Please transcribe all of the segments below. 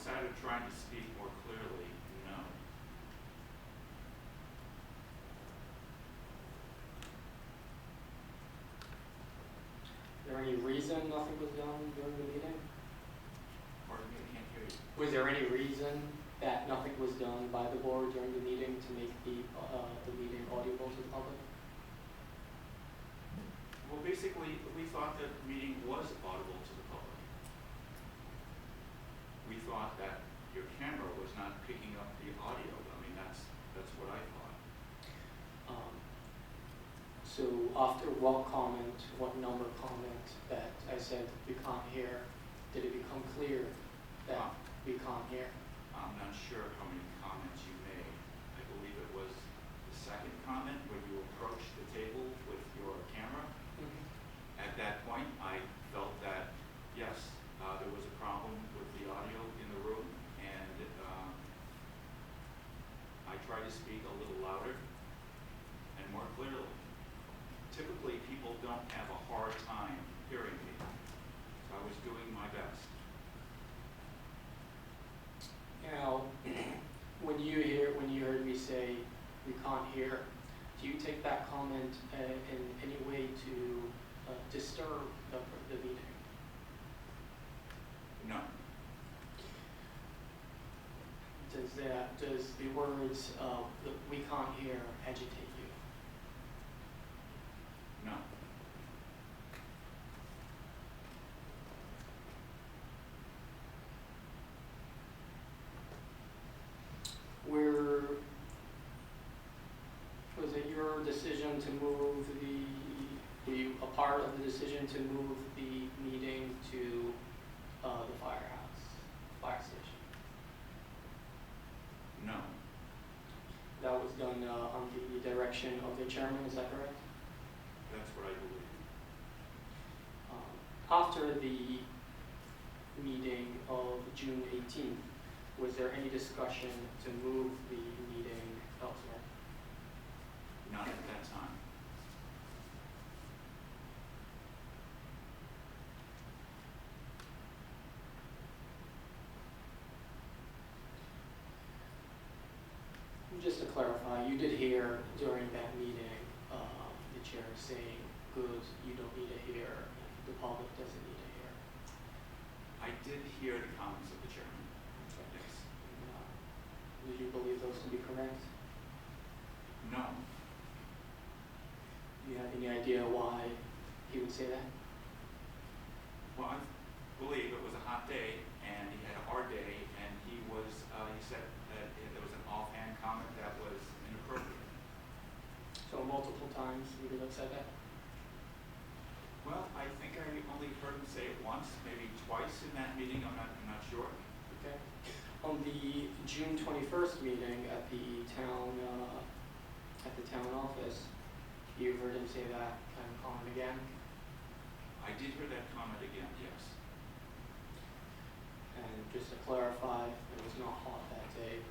Outside of trying to speak more clearly, no. Is there any reason nothing was done during the meeting? Pardon me, I can't hear you. Was there any reason that nothing was done by the board during the meeting to make the meeting audible to the public? Well, basically, we thought that the meeting was audible to the public. We thought that your camera was not picking up the audio. I mean, that's what I thought. So after what comment, what number comment that I said we can't hear, did it become clear that we can't hear? I'm not sure how many comments you made. I believe it was the second comment when you approached the table with your camera. Mm-hmm. At that point, I felt that, yes, there was a problem with the audio in the room, and I tried to speak a little louder and more clearly. Typically, people don't have a hard time hearing me, so I was doing my best. Now, when you heard me say we can't hear, do you take that comment in any way to disturb the meeting? No. Does the words we can't hear agitate you? No. Was it your decision to move were you a part of the decision to move the meeting to the fire station? No. That was done on the direction of the chairman, is that correct? That's what I believe. After the meeting of June 18th, was there any discussion to move the meeting elsewhere? Not at that time. Just to clarify, you did hear during that meeting the chair saying, good, you don't need to hear, the public doesn't need to hear. I did hear the comments of the chairman. Okay. Yes. Did you believe those to be correct? No. Do you have any idea why he would say that? Well, I believe it was a hot day, and he had a hard day, and he said that there was an offhand comment that was inappropriate. So multiple times you could have said that? Well, I think I only heard him say it once, maybe twice in that meeting. I'm not sure. Okay. On the June 21st meeting at the town office, you heard him say that kind of comment again? I did hear that comment again, yes. And just to clarify, it was not hot that day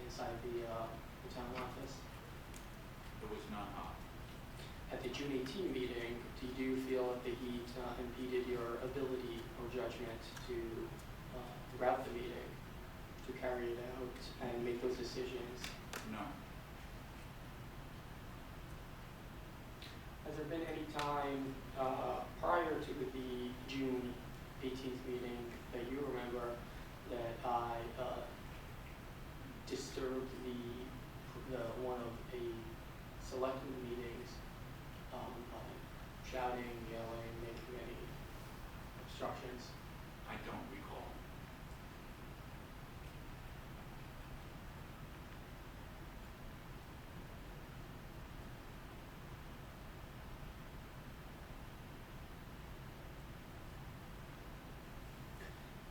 inside the town office. It was not hot. At the June 18 meeting, did you feel that the heat impeded your ability or judgment to route the meeting, to carry it out and make those decisions? No. Has there been any time prior to the June 18th meeting that you remember that I disturbed the one of a selectmen meetings by shouting, yelling, making any obstructions? I don't recall.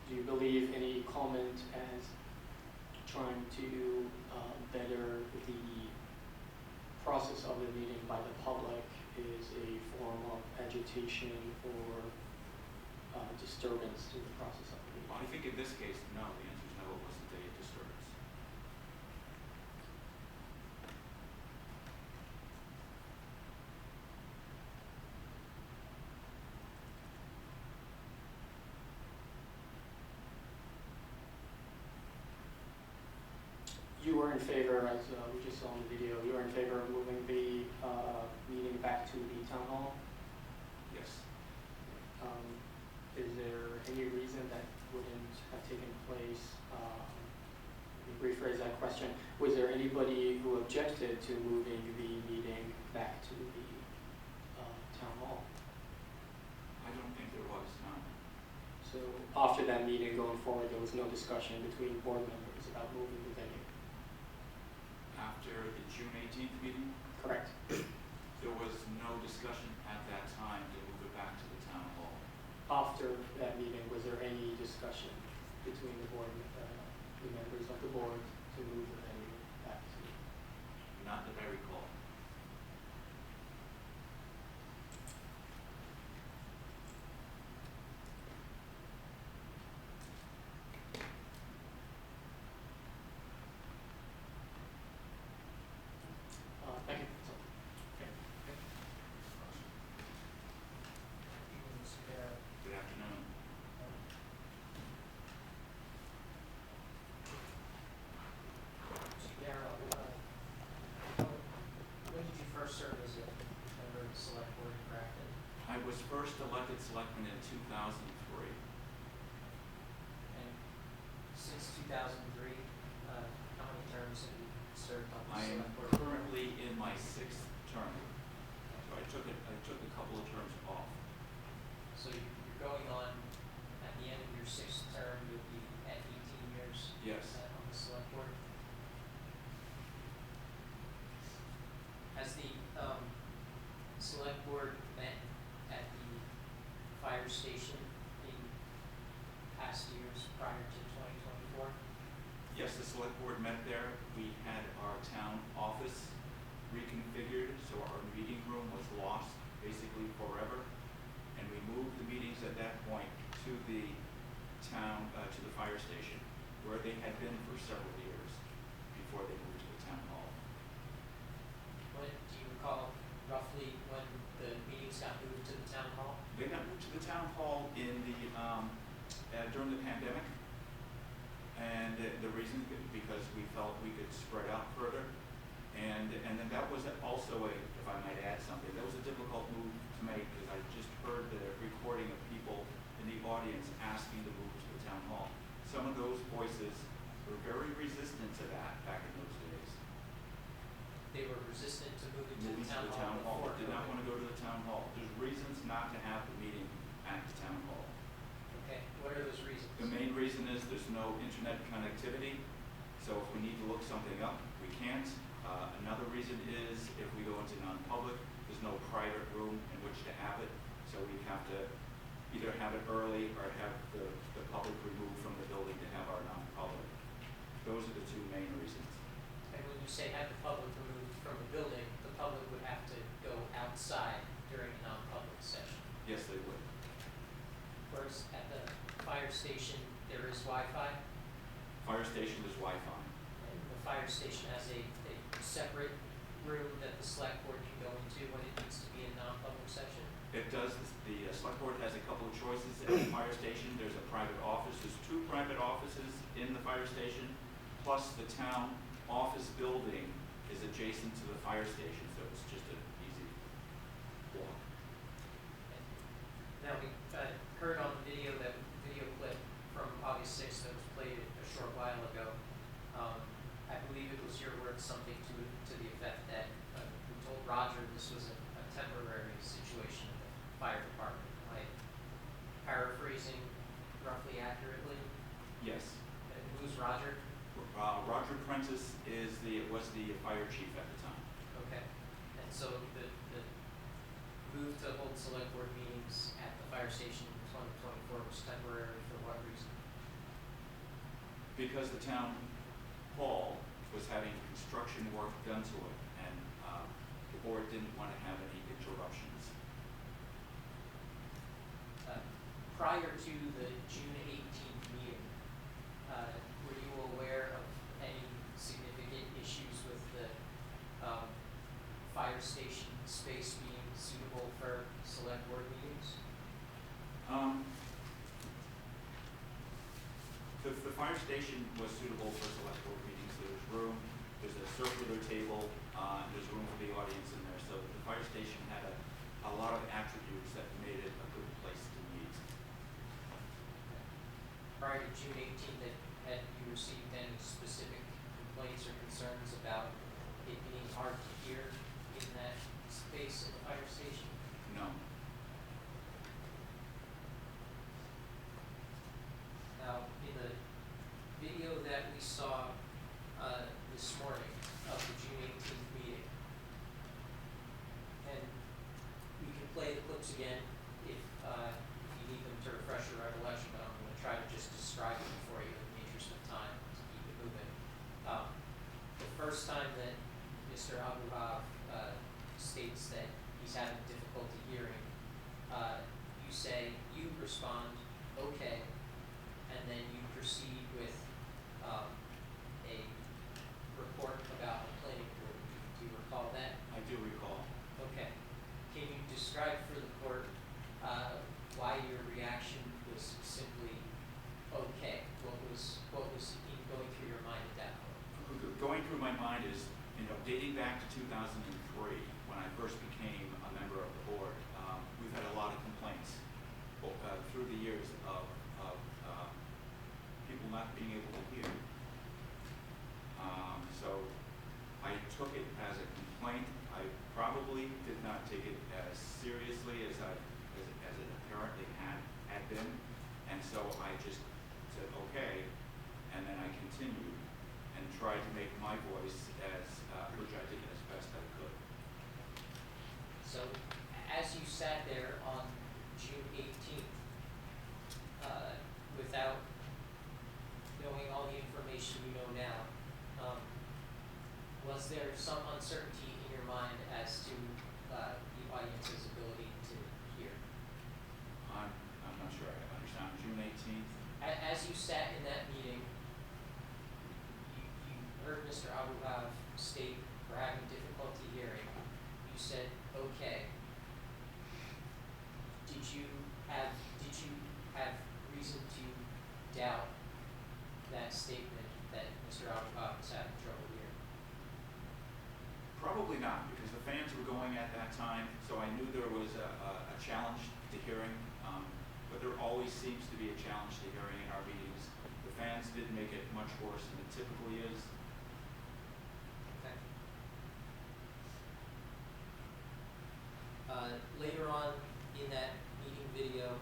Do you believe any comment as trying to better the process of the meeting by the public is a form of agitation or disturbance to the process of the meeting? Well, I think in this case, no. The answer is no. It wasn't a disturbance. You were in favor, as we just saw in the video, you were in favor of moving the meeting back to the town hall. Yes. Is there any reason that wouldn't have taken place? Let me rephrase that question. Was there anybody who objected to moving the meeting back to the town hall? I don't think there was, no. So after that meeting going forward, there was no discussion between board members about moving the venue? After the June 18th meeting, Correct. there was no discussion at that time to move it back to the town hall. After that meeting, was there any discussion between the board, the members of the board to move the venue back to? Not that I recall. Thank you. Good afternoon. Mr. Darrow, when did you first serve as a member of the select board in Grafton? I was first elected selectman in 2003. And since 2003, how many terms have you served on the I am select board? currently in my 6th term. So I took a couple of terms off. So you're going on, at the end of your 6th term, you'll be at 18 years Yes. on the select board. Has the select board met at the fire station in past years prior to 2024? Yes, the select board met there. We had our town office reconfigured, so our meeting room was lost basically forever. And we moved the meetings at that point to the town, to the fire station, where they had been for several years before they moved to the town hall. When, do you recall roughly when the meetings got moved to the town hall? They got moved to the town hall in the, during the pandemic. And the reason, because we felt we could spread out further. And then that was also if I might add something, that was a difficult move to make, because I just heard the recording of people in the audience asking to move to the town hall. Some of those voices were very resistant to that back in those days. They were resistant to moving to Moving the town hall before did not COVID. want to go to the town hall. There's reasons not to have the meeting at the town hall. Okay, what are those reasons? The main reason is there's no internet connectivity, so if we need to look something up, we can't. Another reason is if we go into non-public, there's no private room in which to have it, so we have to either have it early or have the public removed from the building to have our non-public. Those are the two main reasons. And when you say have the public removed from the building, the public would have to go outside during a non-public session. Yes, they would. Whereas at the fire station, there is Wi-Fi, Fire station is Wi-Fi. and the fire station has a separate room that the select board can go into when it needs to be in non-public session. It does, the select board has a couple of choices at the fire station. There's a private office, there's 2 private offices in the fire station, plus the town office building is adjacent to the fire station, so it's just an easy walk. Now, we heard on the video clip from August 6th that was played a short while ago. I believe it was your words, something to the effect that we told Roger this was a temporary situation in the fire department. Am I paraphrasing roughly accurately? Yes. And who's Roger? Roger Prentice was the fire chief at the time. Okay. And so the move to hold select board meetings at the fire station in 2024 was temporary for what reason? Because the town hall was having construction work done to it, and the board didn't want to have any interruptions. Prior to the June 18th meeting, were you aware of any significant issues with the fire station space being suitable for select board meetings? The fire station was suitable for select board meetings. There's room, there's a circular table, there's room for the audience in there. So the fire station had a lot of attributes that made it a good place to meet. Prior to June 18th, had you received any specific complaints or concerns about it being hard to hear in that space in the fire station? No. Now, in the video that we saw this morning of the June 18th meeting, and we can play the clips again if you need them to refresh your recollection, but I'm going to try to just describe it for you in the interest of time to keep it moving. The first time that Mr. Abuhab states that he's having difficulty hearing, you respond, okay, and then you proceed with a report about the planning board. Do you recall that? I do recall. Okay. Can you describe for the court why your reaction was simply okay? What was going through your mind at that point? Going through my mind is, dating back to 2003, when I first became a member of the board, we've had a lot of complaints through the years of people not being able to hear. So I took it as a complaint. I probably did not take it as seriously as it apparently had been, and so I just said okay, and then I continued and tried to make my voice as projected as best I could. So, as you sat there on June 18th, without knowing all the information you know now, was there some uncertainty in your mind as to the audience's ability to hear? I'm not sure I understand. June 18th. As you sat in that meeting, you heard Mr. Abuhab state we're having difficulty hearing. You said, okay. Did you have reason to doubt that statement that Mr. Abuhab was having trouble hearing? Probably not, because the fans were going at that time, so I knew there was a challenge to hearing, but there always seems to be a challenge to hearing in our meetings. The fans did make it much worse than it typically is. Okay. Later on in that meeting video,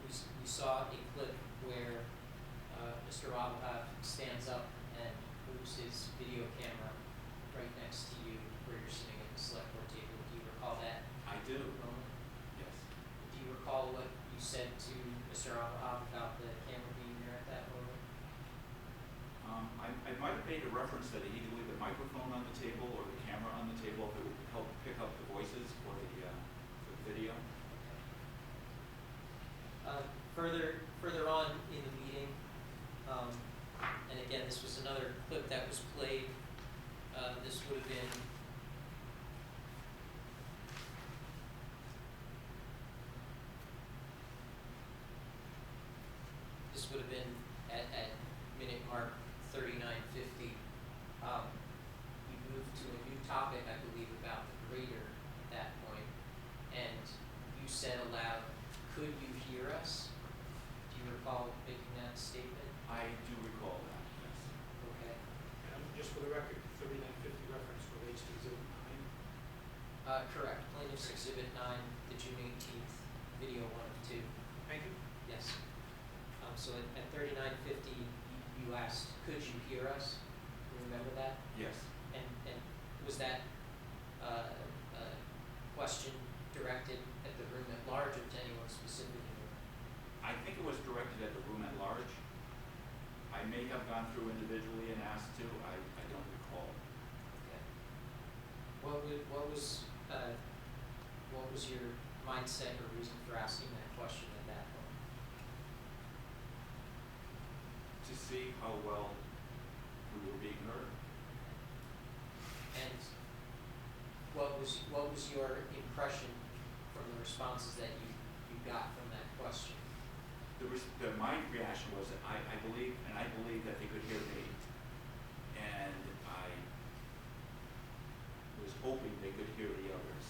we saw a clip where Mr. Abuhab stands up and moves his video camera right next to you where you're sitting at the select board table. Do you recall that? I do. Moment? Yes. Do you recall what you said to Mr. Abuhab about the camera being there at that moment? I might have made a reference that either leave the microphone on the table or the camera on the table if it would help pick up the voices for the video. Further on in the meeting, and again, this was another clip that was played. This would have been at minute mark 39:50. We moved to a new topic, I believe, about the grader at that point, and you said aloud, "Could you hear us?" Do you recall making that statement? I do recall that, yes. Okay. Just for the record, 3950 reference relates to Exhibit 9. Correct. Plaintiff's Exhibit 9, the June 18th video 1 of 2. Thank you. Yes. So at 39:50, you asked, "Could you hear us?" You remember that? Yes. And was that question directed at the room at large or to anyone specific in the room? I think it was directed at the room at large. I may have gone through individually and asked to. I don't recall. Okay. What was your mindset or reason for asking that question at that point? To see how well we were being heard. And what was your impression from the responses that you got from that question? The my reaction was that I believe that they could hear me, and I was hoping they could hear the others.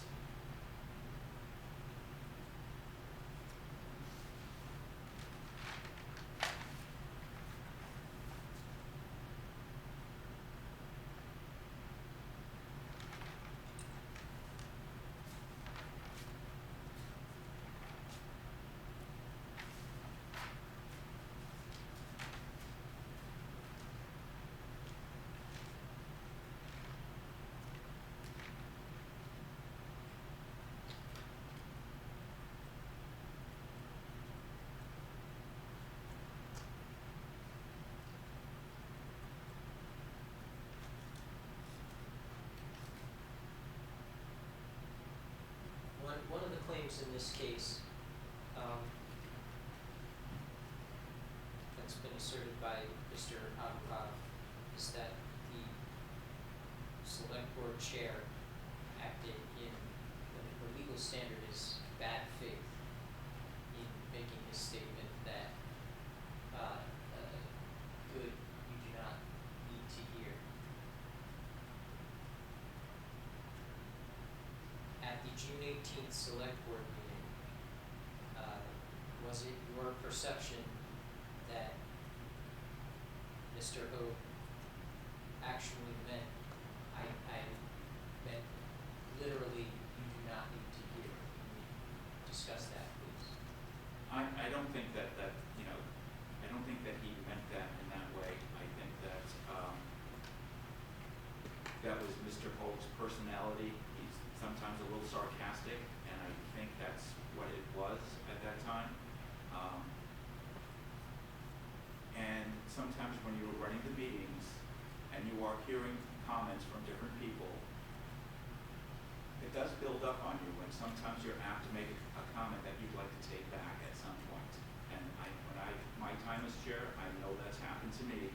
One of the claims in this case, that's been asserted by Mr. Abukov is that the select board chair acted in, the legal standard is bad faith in making his statement that, good, you do not need to hear. At the June 18th select board meeting, was it your perception that Mr. O actually meant, I meant literally, you do not need to hear? Can we discuss that, please? I don't think that I don't think that he meant that in that way. I think that that was Mr. Hope's personality. He's sometimes a little sarcastic, and I think that's what it was at that time. And sometimes when you are running the meetings and you are hearing comments from different people, it does build up on you, and sometimes you're apt to make a comment that you'd like to take back at some point. And my time as chair, I know that's happened to me,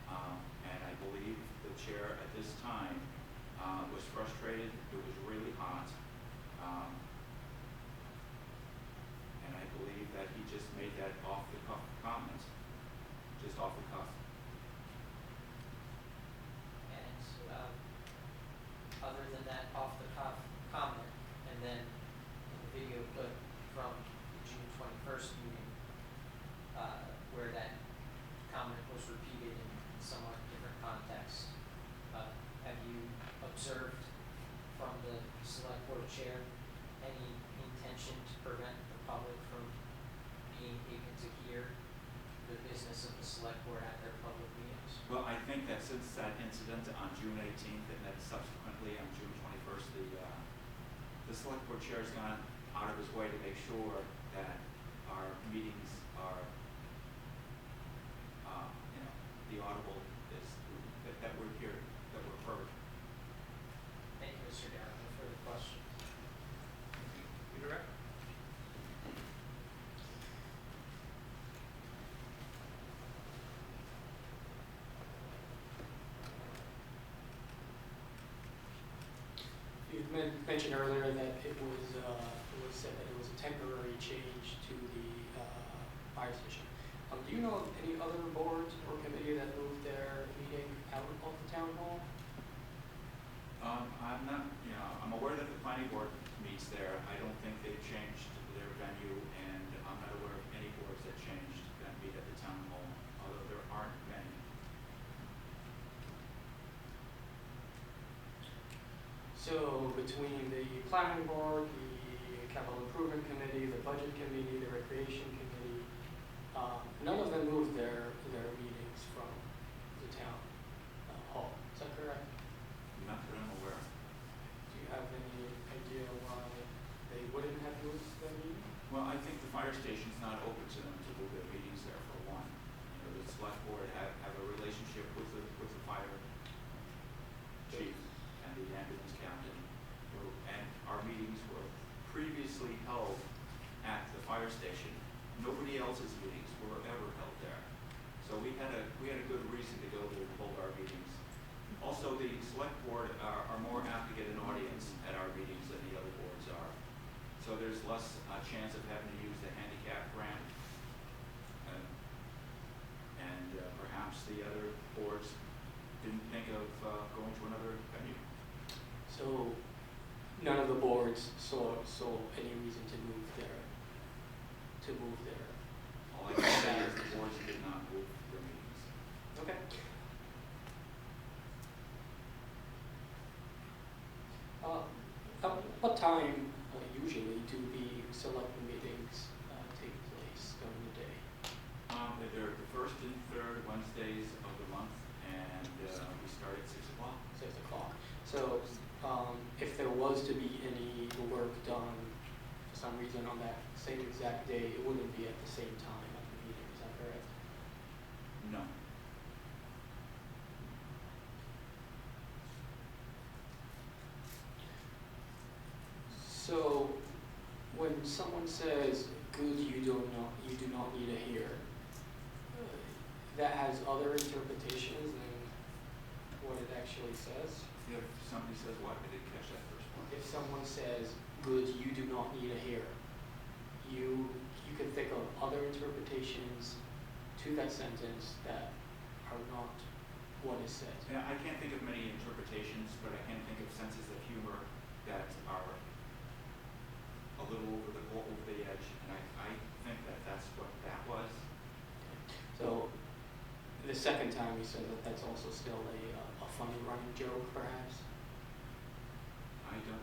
and I believe the chair at this time was frustrated. It was really hot, and I believe that he just made that off the cuff comment, just off the cuff. And other than that off the cuff comment, and then in the video clip from the June 21st meeting, where that comment was repeated in somewhat different context, have you observed from the select board chair any intention to prevent the public from being able to hear the business of the select board at their public meetings? Well, I think that since that incident on June 18th and then subsequently on June 21st, the select board chair has gone out of his way to make sure that our meetings are, the audible is, that we're here, that we're heard. Thank you, Mr. Darrow. No further questions. You direct? You mentioned earlier that it was said that it was a temporary change to the fire station. Do you know of any other boards or committee that moved their meeting out of the town hall? I'm not, I'm aware that the planning board meets there. I don't think they've changed their venue, and I'm not aware of any boards that changed that meet at the town hall, although there aren't many. So between the planning board, the capital improvement committee, the budget committee, the recreation committee, none of them moved their meetings from the town hall. Is that correct? Not that I'm aware of. Do you have any idea why they wouldn't have moved their meeting? Well, I think the fire station's not open to them to move their meetings there, for one. The select board have a relationship with the fire chief and the ambulance captain. And our meetings were previously held at the fire station. Nobody else's meetings were ever held there. So we had a good reason to go there to hold our meetings. Also, the select board are more apt to get an audience at our meetings than the other boards are. So there's less chance of having to use the handicap ramp to move their. All I can say is the boards did not move their meetings. Okay. At what time usually do the select meetings take place during the day? They're the first and third Wednesdays of the month, and we start at 6 o'clock. 6 o'clock. So if there was to be any work done for some reason on that same exact day, it wouldn't be at the same time at the meeting, is that correct? No. So when someone says, good, you do not need a hear, that has other interpretations than what it actually says? If somebody says what, I didn't catch that first one. If someone says, good, you do not need a hear, you can think of other interpretations to that sentence that are not what is said. Yeah, I can't think of many interpretations, but I can think of senses of humor that are a little over the edge, and I think that that's what that was. So the second time you said that that's also still a funny running joke, perhaps? I don't know.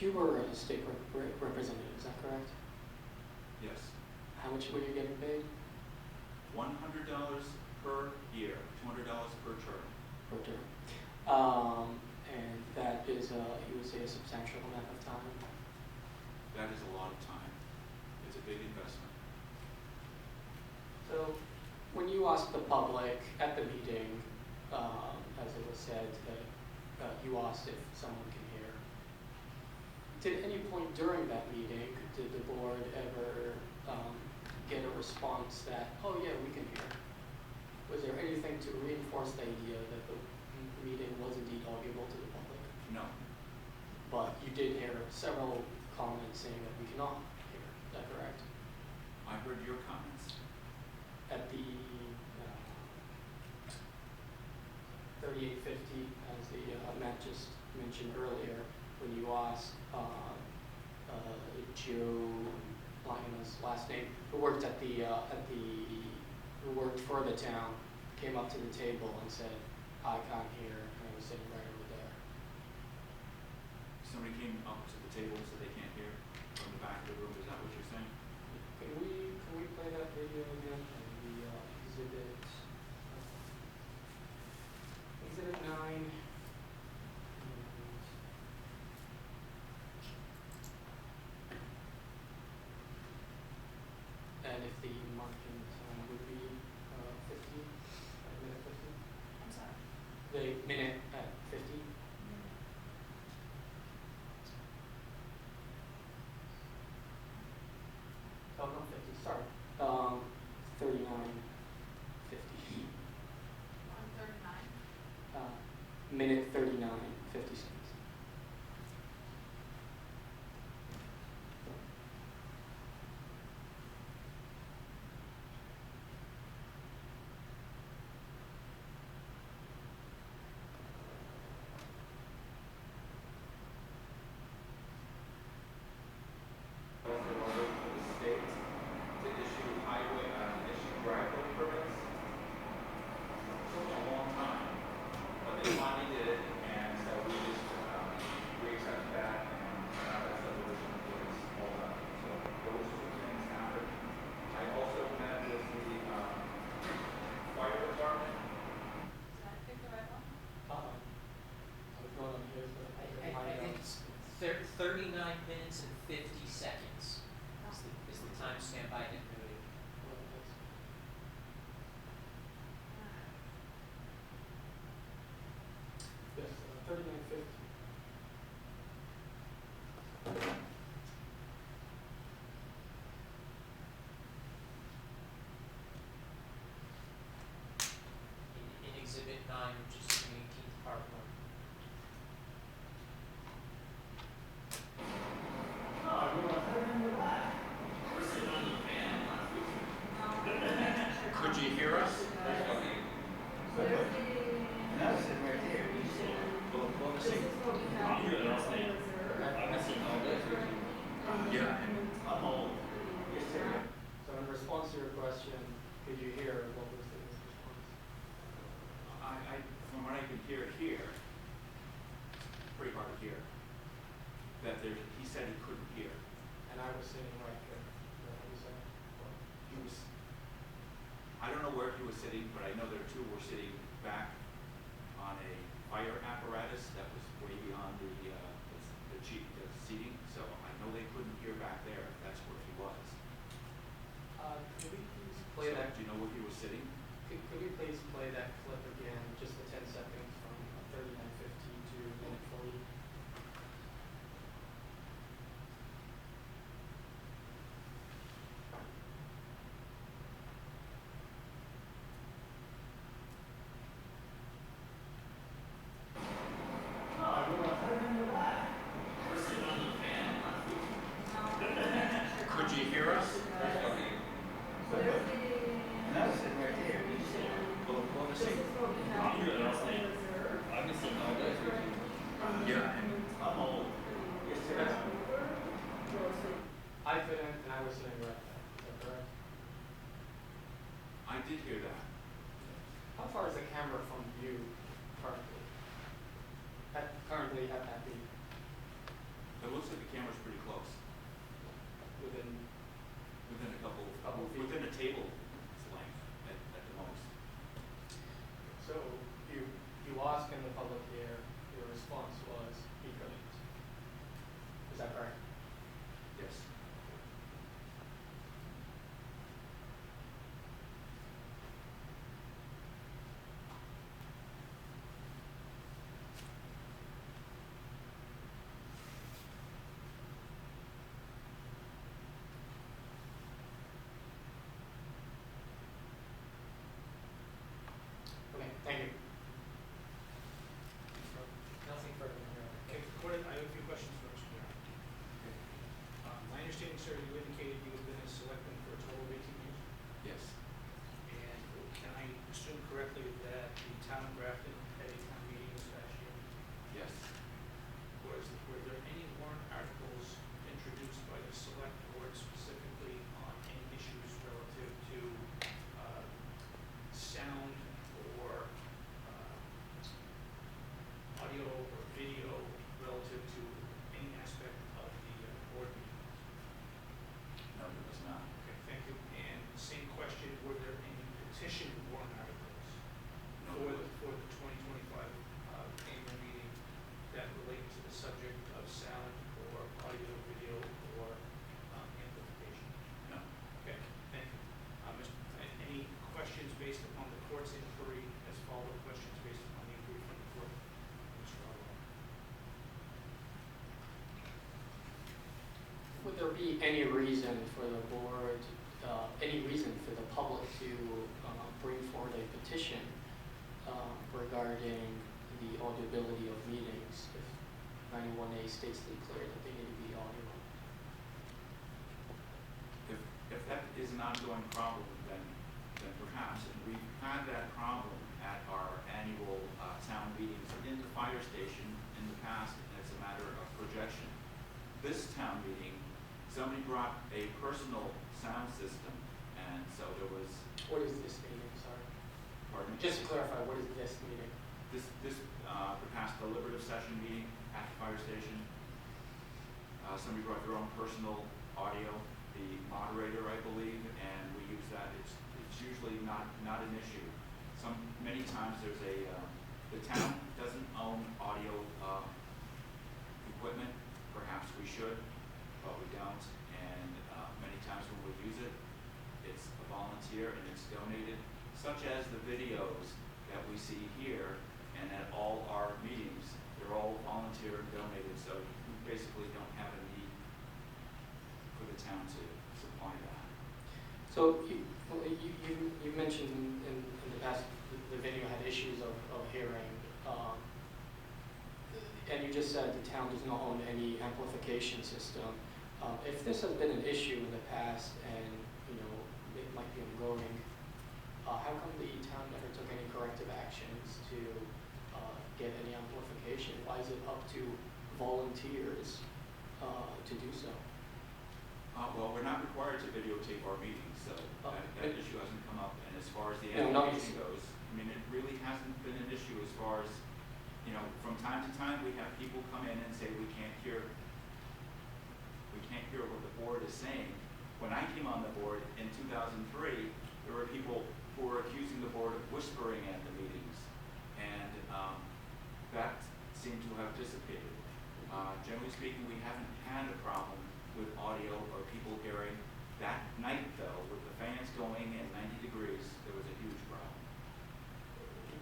You were a state representative, is that correct? Yes. How much were you getting paid? $100 per year, $200 per term. Per term. And that is, you would say, a substantial amount of time? That is a lot of time. It's a big investment. So when you asked the public at the meeting, as it was said, that you asked if someone can hear, did any point during that meeting, did the board ever get a response that, oh yeah, we can hear? Was there anything to reinforce the idea that the meeting was indeed audible to the public? No. But you did hear several comments saying that we cannot hear, is that correct? I heard your comments. At the 3850, as the Matt just mentioned earlier, when you asked Joe, Lionel's last name, who worked who worked for the town, came up to the table and said, I can't hear, and I was sitting right over there. Somebody came up to the table and said they can't hear from the back of the room. Is that what you're saying? Can we play that video again? The exhibit 9. And if the marking time would be 50, minute 50? I'm sorry. The minute at 50? Oh, not 50, sorry. 39, 50. 139. Minute 39, 50 seconds. Finally did it. Yeah, and I'm old. So in response to your question, could you hear what was the response? From what I can hear here, pretty hard to hear, that he said he couldn't hear. And I was sitting right here. What was that? He was, I don't know where he was sitting, but I know there were sitting back on a fire apparatus that was way beyond the seating, so I know they couldn't hear back there, if that's where he was. Could we please play So, that? do you know where he was sitting? Could we please play that clip again, just the 10 seconds from 39:50 to minute 40? Could you hear us? Well, let's see. Yeah, and I'm old. I couldn't, and I was sitting right there. Is that correct? I did hear that. How far is the camera from you currently? Currently at that beat? It looks like the camera's pretty close, Within within a couple feet? within a table's length at the most. So you asked in the public here, your response was he couldn't. Is that correct? Yes. Okay, thank you. Nothing further here. Okay, Gordon, I have a few questions for Mr. Mayor. My understanding, sir, you indicated you have been a selectman for a total of 18 years. Yes. And can I assume correctly that the town of Grafton had a town meeting this past year? Yes. Were there any warrant articles introduced by the select board specifically on any issues relative to sound or audio or video relative to any aspect of the board meeting? No, there was not. Okay, thank you. And same question, were there any petition warrant articles No, for the 2025 annual meeting that relate to the subject of sound or audio, video, or amplification? no. Okay, thank you. Any questions based upon the court's inquiry as follow-up questions based upon the inquiry from the court? Mr. Arlo? Would there be any reason for the board, any reason for the public to bring forward a petition regarding the audibility of meetings if 91A states declare that they need to be audible? If that is an ongoing problem, then perhaps, and we've had that problem at our annual town meetings in the fire station in the past, and it's a matter of projection. This town meeting, somebody brought a personal sound system, and so there was, What is this meeting, sorry? pardon me? Just to clarify, what is this meeting? The past deliberative session meeting at the fire station, somebody brought their own personal audio, the moderator, I believe, and we use that. It's usually not an issue. Many times there's the town doesn't own audio equipment. Perhaps we should, but we don't. And many times when we use it, it's a volunteer and it's donated, such as the videos that we see here and at all our meetings. They're all volunteer and donated, so we basically don't have a need for the town to supply that. So you mentioned in the past the venue had issues of hearing, and you just said the town does not own any amplification system. If this has been an issue in the past and it might be ongoing, how come the town to get any amplification? Why is it up to volunteers to do so? Well, we're not required to videotape our meetings, so that issue hasn't come up. And as far as the No, not application goes, I mean, it really hasn't been an issue as far as, from time to time, we have people come in and say, we can't hear what the board is saying. When I came on the board in 2003, there were people who were accusing the board of whispering at the meetings, and that seemed to have dissipated. Generally speaking, we haven't had a problem with audio or people hearing. That night, though, with the fans going at 90 degrees, there was a huge problem.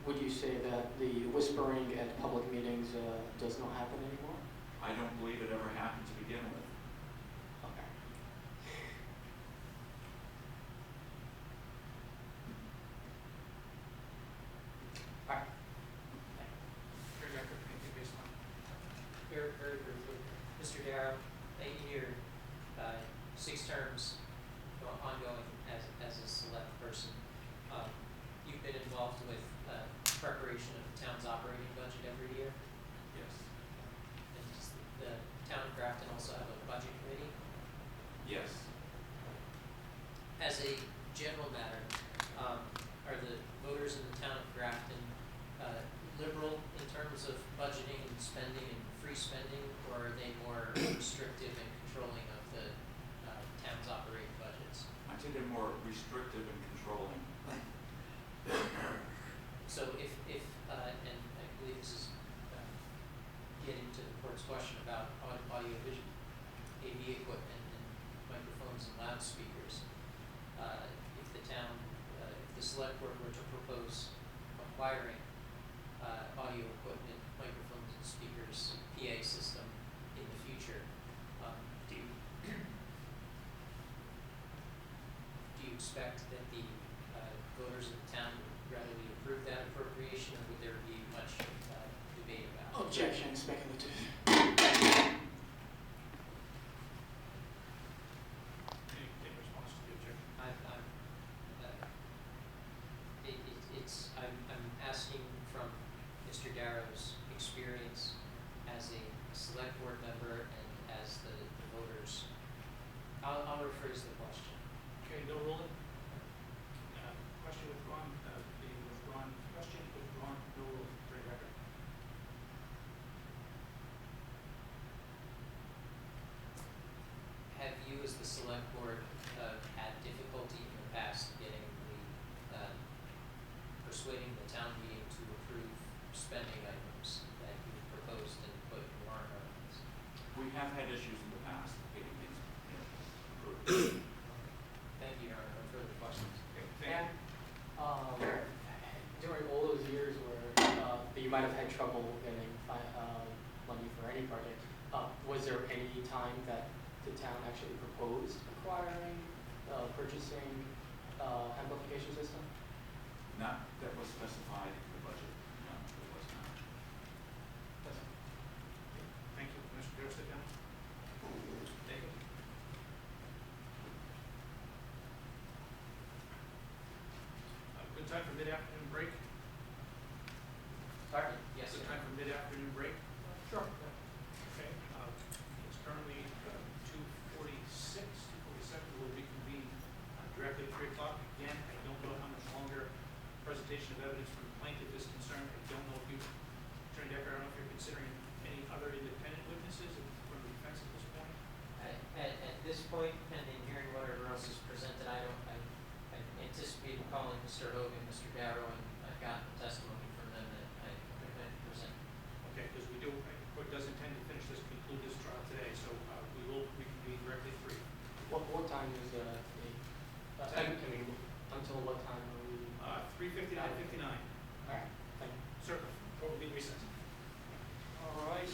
Would you say that the whispering at public meetings does not happen anymore? I don't believe it ever happened to begin with. Okay. All right. Attorney Decker, anything based on? Very, very briefly, Mr. Darrow, in your 6 terms ongoing as a select person, you've been involved with preparation of the town's operating budget every year. Yes. And does the town of Grafton also have a budget committee? Yes. As a general matter, are the voters in the town of Grafton liberal in terms of budgeting and spending and free spending, or are they more restrictive and controlling of the town's operating budgets? I'd say they're more restrictive and controlling. So if and I believe this is getting to the court's question about audio vision, AV equipment and microphones and loudspeakers, if the town, if the select board were to propose acquiring audio equipment, microphones and speakers, PA system in the future, do you expect that the voters of the town would readily approve that appropriation, or would there be much debate about it? Objection, speculative. Any response to the objection? I'm asking from Mr. Darrow's experience as a select board member and as the voters. I'll rephrase the question. Okay, no ruling? Question withdrawn, the withdrawn question, withdrawn, no ruling. Attorney Decker. Have you, as the select board, had difficulty in the past getting persuading the town meeting to approve spending items that you proposed and put in warrant articles? We have had issues in the past getting things approved. Thank you, Your Honor. No further questions. Okay, thank you. During all those years where you might have had trouble getting money for any project, was there any time that the town actually proposed acquiring, purchasing amplification system? Not that was specified in the budget. No, it was not. Thank you. Mr. Darrow, sit down. Thank you. Good time for mid-afternoon break? Pardon? Yes, Good Your time Honor. for mid-afternoon break? Sure. Okay, it's currently 2:46, 2:47, we'll reconvene directly at 3 o'clock. Again, I don't know how much longer presentation of evidence from the plaintiff is concerned. I don't know if you, Attorney Decker, I don't know if you're considering any other independent witnesses from the defense at this point? At this point, pending hearing whatever else is presented, I anticipate calling Mr. Hogan, Mr. Darrow, and I've gotten testimony from them that I could present. Okay, because the court does intend to conclude this trial today, so we will reconvene directly at 3. What time is the until what time are we? 3:59:59. All right, thank you. Certainly, court will be recessed. All right.